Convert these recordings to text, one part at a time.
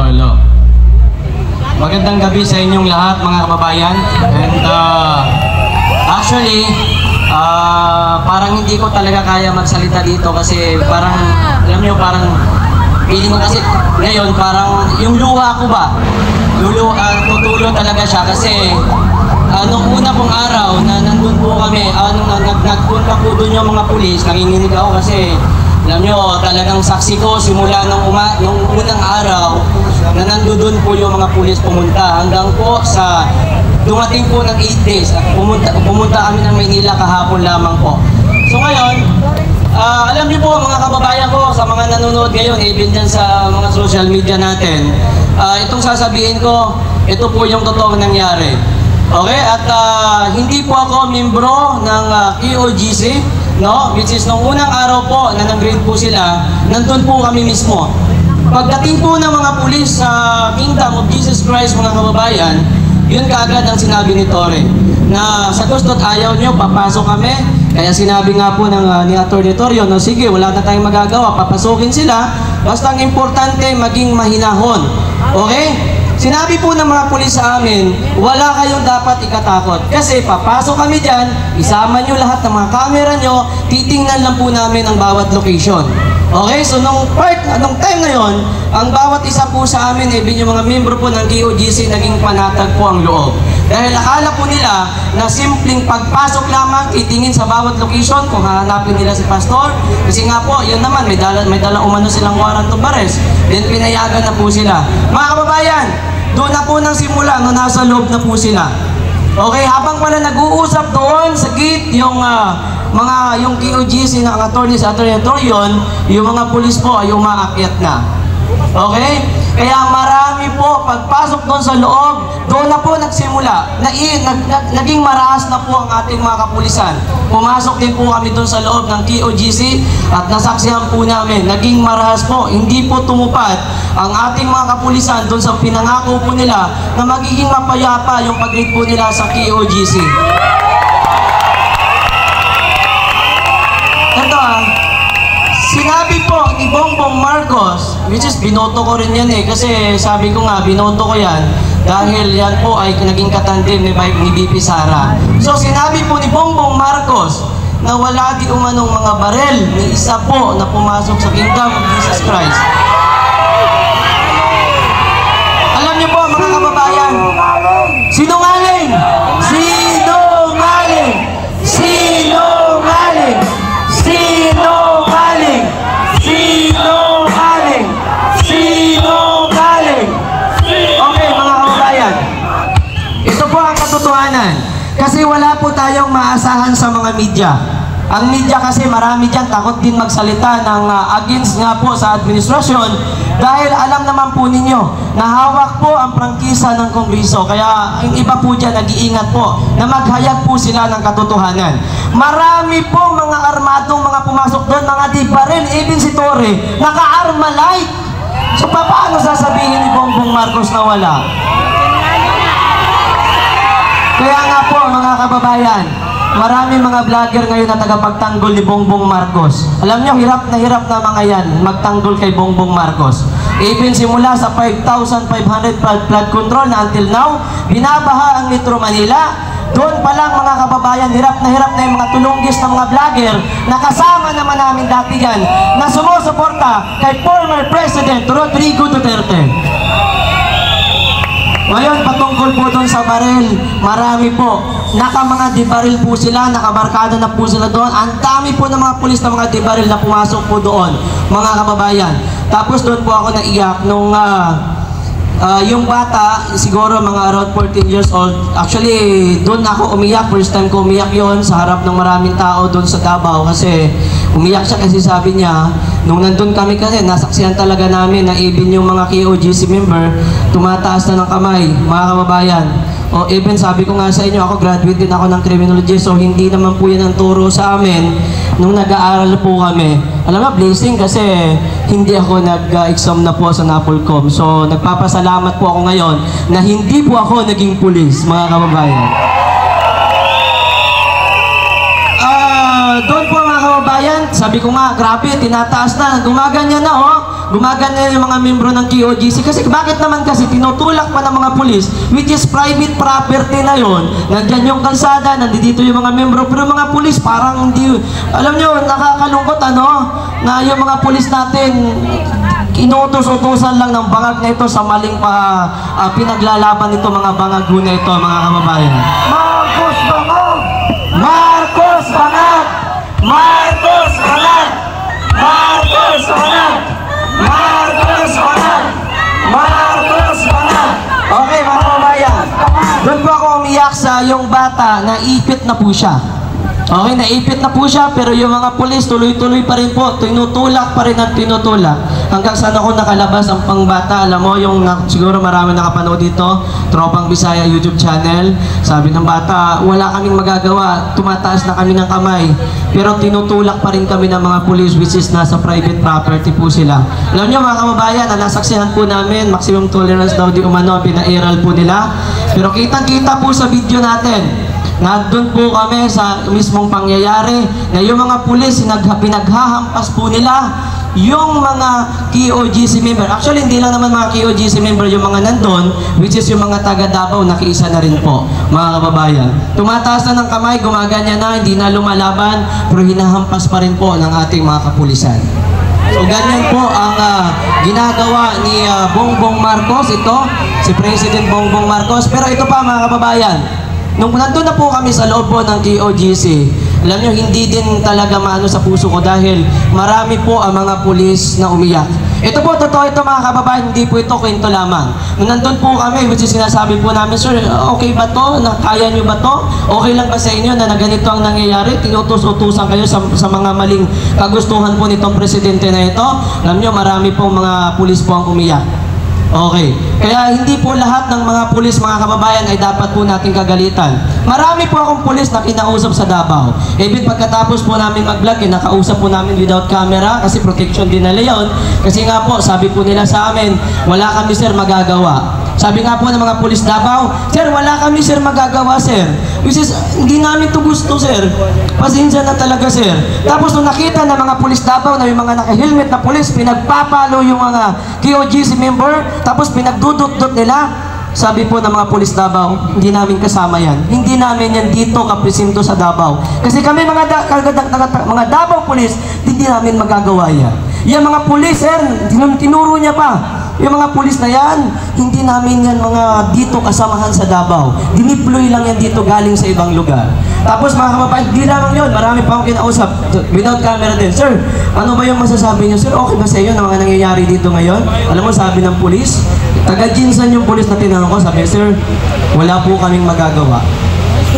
hello. Magandang gabi sa inyong lahat mga kababayan. And actually, parang hindi ko talaga kaya magsalita dito kasi parang, alam niyo, parang feeling ko kasi ngayon parang yung luha ko ba? Tutulo talaga siya kasi nung una pong araw na nandun po kami, nagpunta po doon yung mga pulis, nanginginig ako kasi alam nyo, talagang saksi ko simula nung unang araw na nandoon po yung mga pulis pumunta hanggang po sa dumating po ng 8 days at pumunta kami ng Maynila kahapon lamang po. So ngayon, alam niyo po mga kababayan ko sa mga nanonood ngayon, even dyan sa mga social media natin, itong sasabihin ko, ito po yung totoong nangyari. Okay? At hindi po ako membro ng QOGC, no? Which is nung unang araw po na nag-grade po sila, nandun po kami mismo. Pagdating po ng mga pulis sa Kingdom of Jesus Christ, mga kababayan, yun kaagad ang sinabi ni Torre, na sa gusto't ayaw nyo, papasok kami. Kaya sinabi nga po ni Atty. Torre, no, sige, wala na tayong magagawa, papasukin sila, basta ang importante, maging mahinahon. Okay? Sinabi po ng mga pulis sa amin, wala kayong dapat ikatakot. Kasi papasok kami dyan, isama nyo lahat ng mga camera nyo, titingnan lang po namin ang bawat location. Okay, so nung time na yon, ang bawat isa po sa amin, even yung mga membro po ng QOGC, naging panatag po ang loob. Dahil akala po nila na simpleng pagpasok lamang, titingin sa bawat location kung hahanapin nila si Pastor. Kasi nga po, yun naman, may dala umano silang warrant of arrest. Then pinayagan na po sila. Mga kababayan, doon na po nang simula, no, nasa loob na po sila. Okay, habang pala nag-uusap doon sa gate, yung QOGC ng attorney sa Atty. Torre, yung mga pulis po ay umaakyat na. Okay? Kaya marami po, pagpasok doon sa loob, doon na po nagsimula. Naging maraas na po ang ating mga kapulisan. Pumasok din po kami doon sa loob ng QOGC at nasaksihan po namin, naging marahas po, hindi po tumupad ang ating mga kapulisan doon sa pinangako po nila na magiging mapayapa yung pag-grade po nila sa QOGC. Ito sinabi po ni Bongbong Marcos, which is binoto ko rin yan kasi sabi ko nga, binoto ko yan dahil yan po ay naging katandem ni BP Sara. So sinabi po ni Bongbong Marcos na wala di umanong mga barel ni isa po na pumasok sa Kingdom of Jesus Christ. Alam niyo po mga kababayan, sinungaling! Sinungaling! Sinungaling! Sinungaling! Sinungaling! Sinungaling! Okay mga kababayan, ito po ang katotohanan. Kasi wala po tayong maasahan sa mga media. Ang media kasi marami dyan takot din magsalita ng against nga po sa administrasyon dahil alam naman po ninyo na hawak po ang prangkisa ng Kongreso. Kaya ang iba po dyan nag-iingat po na maghayag po sila ng katotohanan. Marami po mga armadong mga pumasok doon, mga di pa rin, even si Torre, naka-arma light. So paano sasabihin ni Bongbong Marcos na wala? Kaya nga po mga kababayan, maraming mga vlogger ngayon na tagapagtanggol ni Bongbong Marcos. Alam nyo, hirap na mga yan magtanggol kay Bongbong Marcos. Even simula sa 5,500 flood control na until now, binabaha ang Metro Manila. Doon pa lang mga kababayan, hirap na yung mga tulunggis ng mga vlogger na kasama naman namin dati yan na sumusuporta kay former President Rodrigo Duterte. Ngayon, patungkol po doon sa baril, marami po. Mga dibaril po sila, nakabarkada na po sila doon. Ang dami po ng mga pulis na mga dibaril na pumasok po doon, mga kababayan. Tapos doon po ako naiyak nung yung bata, siguro mga around 14 years old. Actually, doon ako umiyak. First time ko umiyak yon sa harap ng maraming tao doon sa Davao. Kasi umiyak siya kasi sabi niya, nung nandun kami kasi, nasaksihan talaga namin na even yung mga QOGC member, tumataas na ng kamay, mga kababayan. O even sabi ko nga sa inyo, ako graduate din ako ng criminology, so hindi naman po yan ang turo sa amin nung nag-aaral po kami. Alam mo, blessing kasi hindi ako nag-exam na po sa NAPOLCOM. So nagpapasalamat po ako ngayon na hindi po ako naging pulis, mga kababayan. Doon po mga kababayan, sabi ko nga, grabe, tinataas na, gumaganyan na oh. Gumaganyan yung mga membro ng KOGC. Kasi bakit naman kasi tinutulak pa ng mga pulis, which is private property na yon. Nandyan yung kalsada, nandito yung mga membro. Pero yung mga pulis parang hindi, alam nyo, nakakalungkot na yung mga pulis natin, inuutos-utusan lang ng bangag na ito sa maling pinaglalaban nito mga bangag na ito, mga kababayan. Marcos Bangag! Marcos Bangag! Marcos Bangag! Marcos Bangag! Marcos Bangag! Marcos Bangag! Okay, mga kababayan. Doon po ako umiyak sa yung bata na ipit na po siya. Okay, naipit na po siya, pero yung mga pulis tuloy-tuloy pa rin po, tinutulak pa rin at tinutulak. Hanggang saan ako nakalabas ang pangbata, alam mo, yung siguro marami nakapanood dito, Tropang Bisaya YouTube channel. Sabi ng bata, wala kaming magagawa, tumataas na kami ng kamay, pero tinutulak pa rin kami ng mga pulis, which is nasa private property po sila. Alam nyo mga kababayan, nasaksihan po namin, maximum tolerance daw di umano, pinairal po nila. Pero kitang-kita po sa video natin, nandun po kami sa mismong pangyayari na yung mga pulis, pinaghahampas po nila yung mga KOGC member. Actually, hindi lang naman mga KOGC member yung mga nandun, which is yung mga taga Davao, nakiisa na rin po, mga kababayan. Tumataas na ng kamay, gumaganya na, hindi na lumalaban, pero hinahampas pa rin po ng ating mga kapulisan. So, ganyan po ang ginagawa ni Bongbong Marcos, ito, si President Bongbong Marcos. Pero ito pa mga kababayan, nung nandun na po kami sa loob po ng KOGC, alam nyo, hindi din talaga maano sa puso ko dahil marami po ang mga pulis na umiyak. Ito po, totoo ito mga kababayan, hindi po ito kwento lamang. Nung nandun po kami, which is sinasabi po namin, sir, okay ba to? Kaya nyo ba to? Okay lang ba sa inyo na ganito ang nangyayari? Tinutos-utusan kayo sa mga maling kagustuhan po nitong presidente na ito? Alam nyo, marami pong mga pulis po ang umiyak. Okay. Kaya hindi po lahat ng mga pulis, mga kababayan, ay dapat po nating kagalitan. Marami po akong pulis na kinausap sa Davao. Even pagkatapos po namin mag-vlog, kinakausap po namin without camera kasi protection din nila yun. Kasi nga po, sabi po nila sa amin, wala kami sir magagawa. Sabi nga po ng mga pulis Davao, sir, wala kami sir magagawa sir. Which is, hindi namin to gusto sir. Pasensya na talaga sir. Tapos nung nakita ng mga pulis Davao na yung mga naka-helmet na pulis, pinagpapalo yung mga KOGC member, tapos pinagdudot-dot nila, sabi po ng mga pulis Davao, hindi namin kasama yan. Hindi namin yan dito kapresinto sa Davao. Kasi kami mga Davao pulis, hindi namin magagawa yan. Yung mga pulis sir, tinuro niya pa. Yung mga pulis na yan, hindi namin yan mga dito kasamahan sa Davao. Diniploy lang yan dito galing sa ibang lugar. Tapos mga kababayan, di lamang yun, marami pa akong kinausap without camera din. Sir, ano ba yung masasabi niyo? Sir, okay ba sa inyo na mga nangyayari dito ngayon? Alam mo, sabi ng pulis, taga-Jinsan yung pulis na tinanong ko, sabi, sir, wala po kaming magagawa.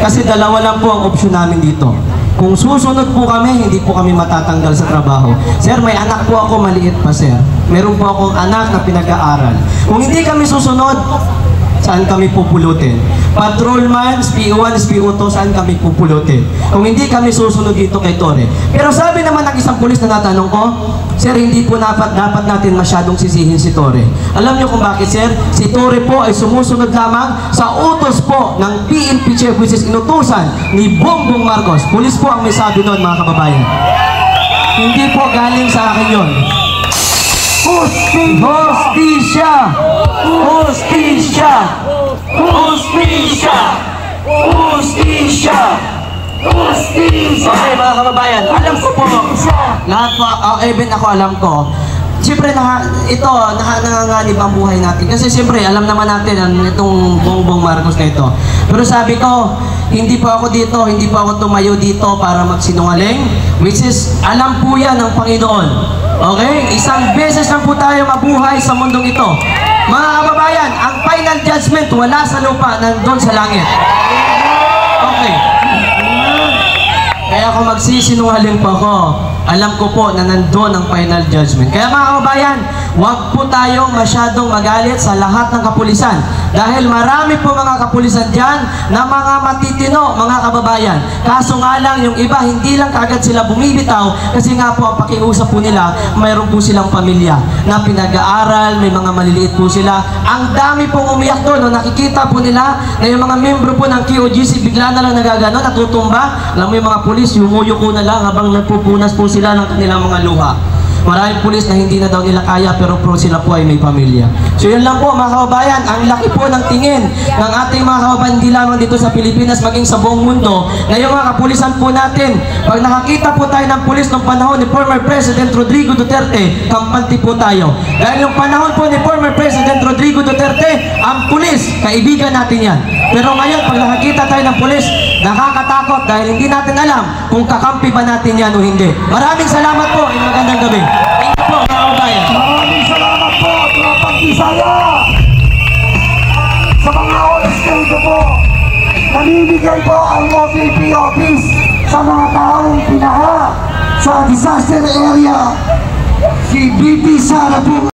Kasi dalawa lang po ang option namin dito. Kung susunod po kami, hindi po kami matatanggal sa trabaho. Sir, may anak po ako, maliit pa sir. Meron po akong anak na pinag-aaral. Kung hindi kami susunod, saan kami pupulutin? Patrolman, SPO1, SPO2, saan kami pupulutin? Kung hindi kami susunod dito kay Tore. Pero sabi naman ng isang pulis na natanong ko, sir, hindi po dapat natin masyadong sisihin si Tore. Alam niyo kung bakit, sir? Si Tore po ay sumusunod lamang sa utos po ng PNP chief, which is inutusan ni Bongbong Marcos. Pulis po ang may sabi noon, mga kababayan. Hindi po galing sa akin yun. Hostisya! Hostisya! Hostisya! Hostisya! Hostisya! Okay mga kababayan, alam ko po, lahat po, even ako alam ko, siyempre nanganganib ang buhay natin. Kasi siyempre, alam naman natin ang itong Bongbong Marcos na ito. Pero sabi ko, hindi po ako dito, hindi po ako tumayo dito para magsinungaling, which is, alam po yan ng Panginoon. Okay? Isang beses lang po tayo mabuhay sa mundong ito. Mga kababayan, ang final judgment wala sa lupa, nandun sa langit. Okay. Kaya kung magsisinungaling po ako, alam ko po na nandun ang final judgment. Kaya mga kababayan, Huwag po tayong masyadong magalit sa lahat ng kapulisan. Dahil marami po mga kapulisan dyan na mga matitino, mga kababayan. Kaso nga lang, yung iba, hindi lang kagad sila bumibitaw kasi nga po ang pakiusap po nila, mayroon po silang pamilya na pinag-aaral, may mga maliliit po sila. Ang dami pong umiyak doon, no? Nakikita po nila na yung mga membro po ng QOGC bigla na lang nagagano, natutumba. Alam mo yung mga pulis, yumuyuko na lang habang nagpupunas po sila ng kanilang mga luha. Maraming pulis na hindi na daw nila kaya pero sila po ay may pamilya. So yun lang po mga kababayan, ang laki po ng tingin ng ating mga kababayan hindi lamang dito sa Pilipinas maging sa buong mundo na yung mga kapulisan po natin. Pag nakakita po tayo ng pulis ng panahon ni former President Rodrigo Duterte, kampante po tayo. Dahil yung panahon po ni former President Rodrigo Duterte, ang pulis, kaibigan natin yan. Pero ngayon, pag nakakita tayo ng pulis, nakakatakot dahil hindi natin alam kung kakampi ba natin yan o hindi. Maraming salamat po, magandang gabi. Thank you po mga kababayan. Maraming salamat po, Tropang Bisaya! Sa mga oras na ito po, namimigay po ang OVP office sa mga taong pinaha sa disaster area. Si BP Sara po.